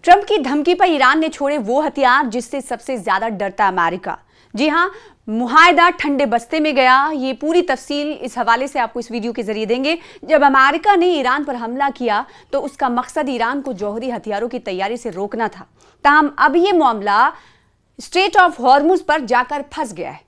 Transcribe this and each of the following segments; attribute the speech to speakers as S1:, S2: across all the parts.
S1: Trump की धमकी पर ईरान ने छोड़े वो हथियार जिससे सबसे ज्यादा डरता अमेरिका। जी हां, मुआहदा ठंडे बस्ते में गया। ये पूरी तफसील इस हवाले से आपको इस वीडियो के जरिए देंगे। जब अमेरिका ने ईरान पर हमला किया तो उसका मकसद ईरान को जौहरी हथियारों की तैयारी से रोकना था। ताहम अब ये मामला स्ट्रेट ऑफ हॉर्मुज पर जाकर फंस गया है।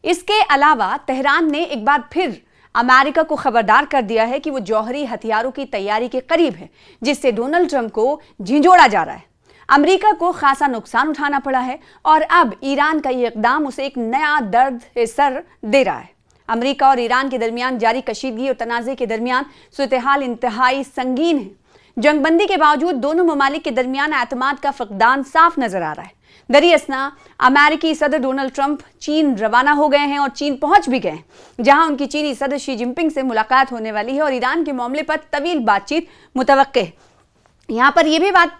S1: इसके अलावा तेहरान ने एक बार फिर अमेरिका को खबरदार कर दिया है कि वो जौहरी हथियारों की तैयारी के करीब है, जिससे डोनाल्ड ट्रंप को झिंझोड़ा जा रहा है। अमेरिका को खासा नुकसान उठाना पड़ा है और अब ईरान का ये इकदाम उसे एक नया दर्द सर दे रहा है। अमेरिका और ईरान के दरमियान जारी कशीदगी और तनाज़े के दरमियान सूरत-ए-हाल इंतहाई संगीन है। जंगबंदी के बावजूद दोनों ममालिक के दरमियान एतमाद का फकदान साफ नजर आ रहा है। दरिअसना अमेरिकी सदर डोनाल्ड ट्रंप चीन रवाना हो गए हैं और चीन पहुंच भी गए, जहां उनकी चीनी सदर शी जिनपिंग से मुलाकात होने वाली है और ईरान के मामले पर तवील बातचीत मुतवक्के है। यहाँ पर यह भी बात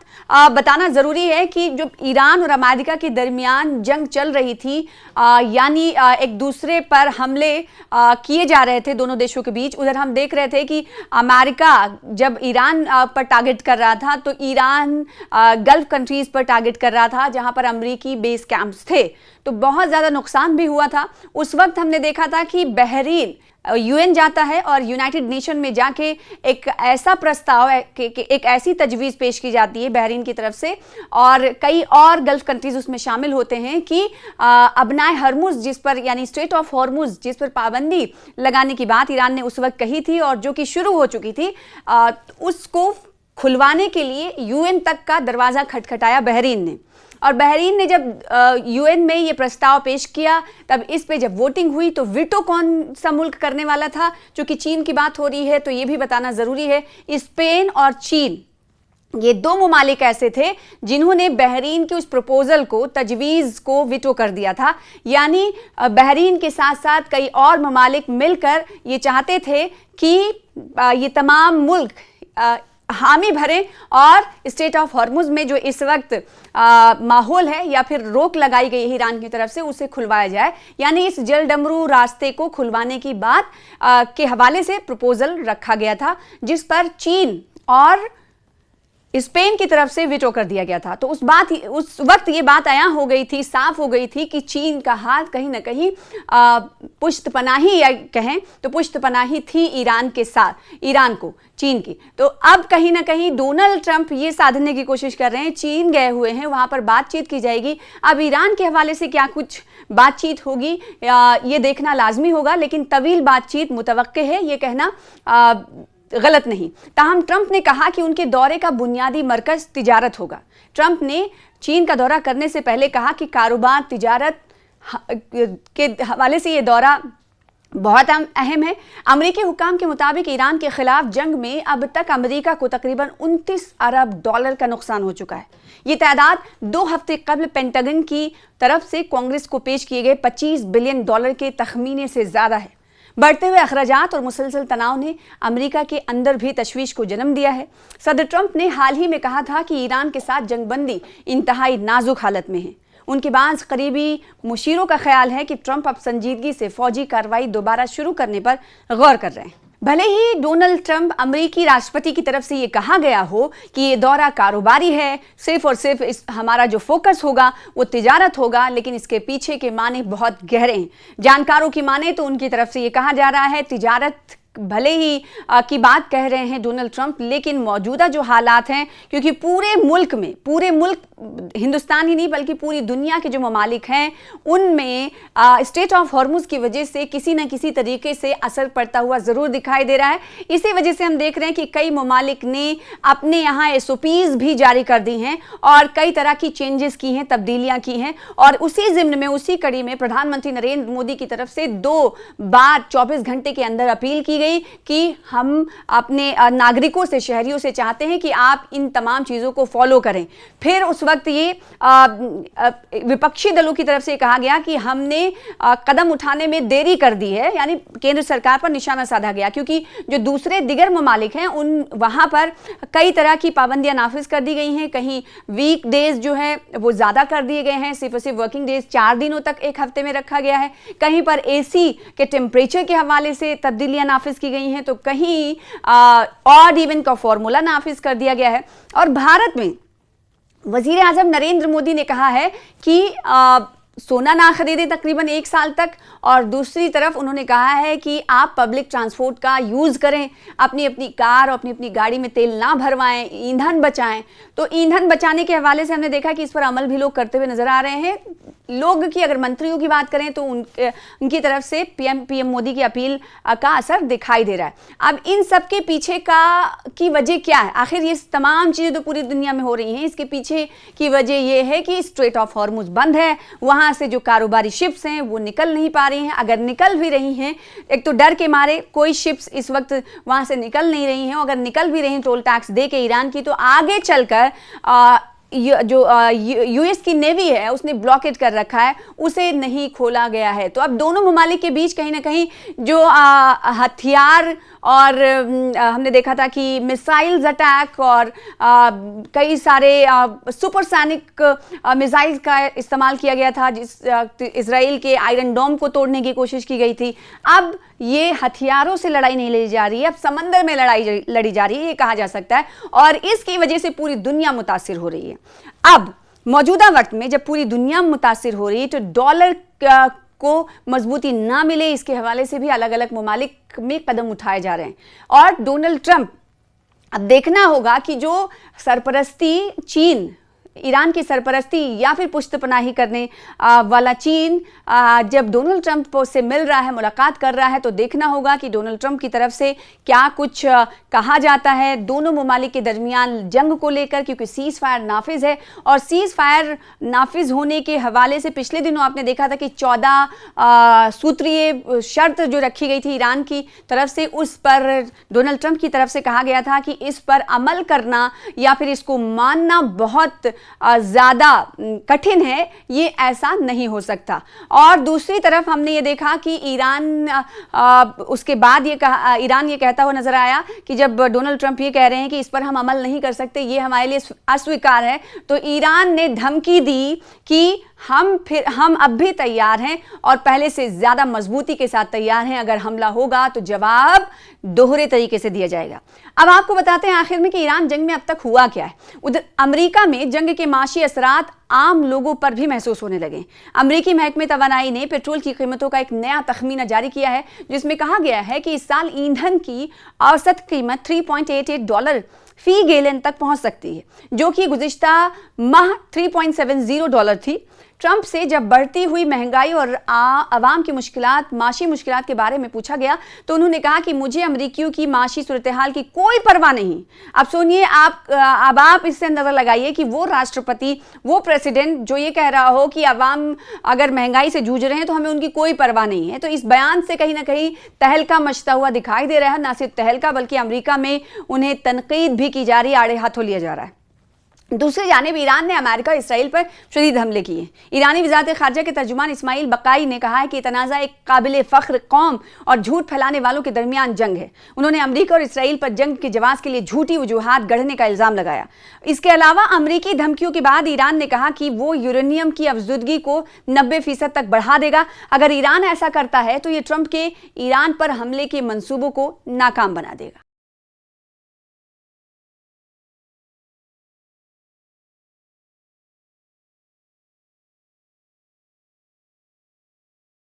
S1: बताना ज़रूरी है कि जो ईरान और अमेरिका के दरमियान जंग चल रही थी, यानी एक दूसरे पर हमले किए जा रहे थे दोनों देशों के बीच, उधर हम देख रहे थे कि अमेरिका जब ईरान पर टारगेट कर रहा था तो ईरान गल्फ कंट्रीज़ पर टारगेट कर रहा था जहाँ पर अमेरिकी बेस कैंप्स थे, तो बहुत ज़्यादा नुकसान भी हुआ था। उस वक्त हमने देखा था कि बहरीन यूएन जाता है और यूनाइटेड नेशन में जाके एक ऐसा प्रस्ताव एक ऐसी तजवीज़ पेश की जाती है बहरीन की तरफ से, और कई और गल्फ कंट्रीज उसमें शामिल होते हैं कि अबनाए हरमुज जिस पर, यानी स्ट्रेट ऑफ हॉर्मुज जिस पर पाबंदी लगाने की बात ईरान ने उस वक्त कही थी और जो कि शुरू हो चुकी थी, उसको खुलवाने के लिए यूएन तक का दरवाज़ा खटखटाया बहरीन ने। और बहरीन ने जब यूएन में ये प्रस्ताव पेश किया, तब इस पे जब वोटिंग हुई तो वीटो कौन सा मुल्क करने वाला था। चूंकि चीन की बात हो रही है तो ये भी बताना ज़रूरी है, स्पेन और चीन ये दो ममालिक ऐसे थे जिन्होंने बहरीन के उस प्रपोजल को, तजवीज़ को वीटो कर दिया था। यानी बहरीन के साथ साथ कई और ममालिक मिलकर ये चाहते थे कि ये तमाम मुल्क हामी भरें और स्टेट ऑफ हॉर्मुज में जो इस वक्त माहौल है या फिर रोक लगाई गई है ईरान की तरफ से, उसे खुलवाया जाए। यानी इस जलडमरू रास्ते को खुलवाने की बात के हवाले से प्रपोजल रखा गया था, जिस पर चीन और स्पेन की तरफ से वीटो कर दिया गया था। तो उस वक्त ये बात आया हो गई थी, साफ हो गई थी कि चीन का हाथ कहीं ना कहीं पुश्तपनाही, या कहें तो पुश्तपनाही थी ईरान के साथ, ईरान को चीन की। तो अब कहीं ना कहीं डोनाल्ड ट्रंप ये साधने की कोशिश कर रहे हैं, चीन गए हुए हैं, वहां पर बातचीत की जाएगी। अब ईरान के हवाले से क्या कुछ बातचीत होगी ये देखना लाजमी होगा, लेकिन तवील बातचीत मुतवक्के है, ये कहना गलत नहीं। ताहम ट्रंप ने कहा कि उनके दौरे का बुनियादी मरकज तिजारत होगा। ट्रंप ने चीन का दौरा करने से पहले कहा कि कारोबार, तिजारत के हवाले से ये दौरा बहुत अहम है। अमेरिकी हुकाम के मुताबिक ईरान के खिलाफ जंग में अब तक अमेरिका को तकरीबन 29 अरब डॉलर का नुकसान हो चुका है। ये तादाद 2 हफ्ते कबल पेंटागन की तरफ से कांग्रेस को पेश किए गए 25 बिलियन डॉलर के तखमीने से ज़्यादा है। बढ़ते हुए अखराजात और मुसलसल तनाव ने अमेरिका के अंदर भी तशवीश को जन्म दिया है। सदर ट्रंप ने हाल ही में कहा था कि ईरान के साथ जंगबंदी इंतहाई नाजुक हालत में है। उनके बाज़ करीबी मुशीरों का ख्याल है कि ट्रंप अब संजीदगी से फौजी कार्रवाई दोबारा शुरू करने पर गौर कर रहे हैं। भले ही डोनाल्ड ट्रंप अमेरिकी राष्ट्रपति की तरफ से ये कहा गया हो कि ये दौरा कारोबारी है, सिर्फ और सिर्फ हमारा जो फोकस होगा वो तिजारत होगा, लेकिन इसके पीछे के माने बहुत गहरे हैं। जानकारों की माने तो उनकी तरफ से ये कहा जा रहा है तिजारत भले ही की बात कह रहे हैं डोनाल्ड ट्रंप, लेकिन मौजूदा जो हालात हैं, क्योंकि पूरे मुल्क हिंदुस्तान ही नहीं बल्कि पूरी दुनिया के जो ममालिक हैं उनमें स्टेट ऑफ हॉर्मुज की वजह से किसी न किसी तरीके से असर पड़ता हुआ ज़रूर दिखाई दे रहा है। इसी वजह से हम देख रहे हैं कि कई ममालिक ने अपने यहाँ SOPs भी जारी कर दी हैं और कई तरह की चेंजेस की हैं, तब्दीलियाँ की हैं। और उसी ज़िम्न में, उसी कड़ी में प्रधानमंत्री नरेंद्र मोदी की तरफ से 2 बार 24 घंटे के अंदर अपील की कि हम अपने नागरिकों से, शहरियों से चाहते हैं कि आप इन तमाम चीज़ों को फॉलो करें। फिर उस वक्त ये विपक्षी दलों की तरफ से कहा गया कि हमने कदम उठाने में देरी कर दी है, यानी केंद्र सरकार पर निशाना साधा गया, क्योंकि जो दूसरे दिगर ममालिक हैं उन वहाँ पर कई तरह की पाबंदियाँ नाफिज कर दी गई हैं। कहीं वीक डेज जो है वो ज़्यादा कर दिए गए हैं, सिर्फ और सिर्फ वर्किंग डेज 4 दिनों तक एक हफ्ते में रखा गया है। कहीं पर AC के टेम्परेचर के हवाले से तब्दीलियाँ नाफिज की गई हैं, तो कहीं ऑड इवन का फॉर्मूला नाफिज कर दिया गया है। और भारत में वजीर आजम नरेंद्र मोदी ने कहा है कि सोना ना खरीदे तकरीबन 1 साल तक, और दूसरी तरफ उन्होंने कहा है कि आप पब्लिक ट्रांसपोर्ट का यूज़ करें, अपनी अपनी कार और अपनी अपनी गाड़ी में तेल ना भरवाएं, ईंधन बचाएं। तो ईंधन बचाने के हवाले से हमने देखा कि इस पर अमल भी लोग करते हुए नजर आ रहे हैं। लोग की अगर मंत्रियों की बात करें तो उनकी तरफ से पीएम मोदी की अपील का असर दिखाई दे रहा है। अब इन सब के पीछे की वजह क्या है? आखिर ये तमाम चीज़ें तो पूरी दुनिया में हो रही हैं, इसके पीछे की वजह ये है कि स्ट्रेट ऑफ हॉर्मुज बंद है, वहाँ से जो कारोबारी शिप्स हैं वो निकल नहीं पा रही हैं। अगर निकल भी रही हैं, एक तो डर के मारे कोई शिप्स इस वक्त वहाँ से निकल नहीं रही हैं, अगर निकल भी रही हैं टोल टैक्स दे के ईरान की, तो आगे चलकर जो यूएस की नेवी है उसने ब्लॉकेट कर रखा है, उसे नहीं खोला गया है। तो अब दोनों ममालिक के बीच कहीं ना कहीं जो हथियार और हमने देखा था कि मिसाइल्स अटैक और कई सारे सुपरसोनिक मिसाइल्स का इस्तेमाल किया गया था, इजराइल के आयरन डोम को तोड़ने की कोशिश की गई थी। अब ये हथियारों से लड़ाई नहीं लड़ी जा रही है, अब समंदर में लड़ाई लड़ी जा रही है, ये कहा जा सकता है, और इसकी वजह से पूरी दुनिया मुतासिर हो रही है। अब मौजूदा वक्त में जब पूरी दुनिया मुतासिर हो रही है तो डॉलर को मजबूती ना मिले, इसके हवाले से भी अलग अलग ममालिक में कदम उठाए जा रहे हैं। और डोनाल्ड ट्रंप, अब देखना होगा कि जो सरपरस्ती चीन, ईरान की सरपरस्ती या फिर पुश्तपनाही करने वाला चीन जब डोनाल्ड ट्रंप से मिल रहा है, मुलाकात कर रहा है, तो देखना होगा कि डोनाल्ड ट्रंप की तरफ से क्या कुछ कहा जाता है दोनों ममालिक के दरमियान जंग को लेकर, क्योंकि सीज फायर नाफिज है। और सीज फायर नाफिज होने के हवाले से पिछले दिनों आपने देखा था कि 14 सूत्रीय शर्त जो रखी गई थी ईरान की तरफ से, उस पर डोनाल्ड ट्रंप की तरफ से कहा गया था कि इस पर अमल करना या फिर इसको मानना बहुत ज़्यादा कठिन है, ये ऐसा नहीं हो सकता। और दूसरी तरफ हमने ये देखा कि ईरान उसके बाद ईरान ये कहता हुआ नजर आया कि जब डोनाल्ड ट्रंप ये कह रहे हैं कि इस पर हम अमल नहीं कर सकते, ये हमारे लिए अस्वीकार है, तो ईरान ने धमकी दी कि हम अब भी तैयार हैं और पहले से ज्यादा मजबूती के साथ तैयार हैं, अगर हमला होगा तो जवाब दोहरे तरीके से दिया जाएगा। अब आपको बताते हैं आखिर में कि ईरान जंग में अब तक हुआ क्या है। उधर अमेरिका में जंग के माशी असरात आम लोगों पर भी महसूस होने लगे। अमेरिकी महकमे तवानाई ने पेट्रोल की कीमतों का एक नया तखमीना जारी किया है, जिसमें कहा गया है कि इस साल ईंधन की औसत कीमत $3.88 फी गैलन तक पहुंच सकती है, जो कि गुज़िश्ता माह $3.70 थी। ट्रंप से जब बढ़ती हुई महंगाई और आवाम की मुश्किलात, माशी मुश्किलात के बारे में पूछा गया तो उन्होंने कहा कि मुझे अमरीकियों की माशी सूरत-ए-हाल की कोई परवाह नहीं। अब सुनिए, आप इससे अंदाजा लगाइए कि वो राष्ट्रपति, वो प्रेसिडेंट जो ये कह रहा हो कि अवाम अगर महंगाई से जूझ रहे हैं तो हमें उनकी कोई परवाह नहीं है। तो इस बयान से कहीं ना कहीं तहलका मचता हुआ दिखाई दे रहा है। ना सिर्फ तहलका बल्कि अमेरिका में उन्हें तनकीद भी की जा रही है, आड़े हाथों लिया जा रहा है। दूसरी जानिब ईरान ने अमेरिका इसराइल पर शदीद हमले किए। ईरानी वज़ारत ख़ारजा के तर्जुमान इस्माइल बकाई ने कहा है कि तनाज़ा एक काबिल फ़ख्र कौम और झूठ फैलाने वालों के दरमियान जंग है। उन्होंने अमेरिका और इसराइल पर जंग के जवाब के लिए झूठी वजूहात गढ़ने का इल्ज़ाम लगाया। इसके अलावा अमेरिकी धमकियों के बाद ईरान ने कहा कि वो यूरेनियम की अफजुदगी को 90% तक बढ़ा देगा। अगर ईरान ऐसा करता है तो ये ट्रंप के ईरान पर हमले के मंसूबों को नाकाम बना देगा।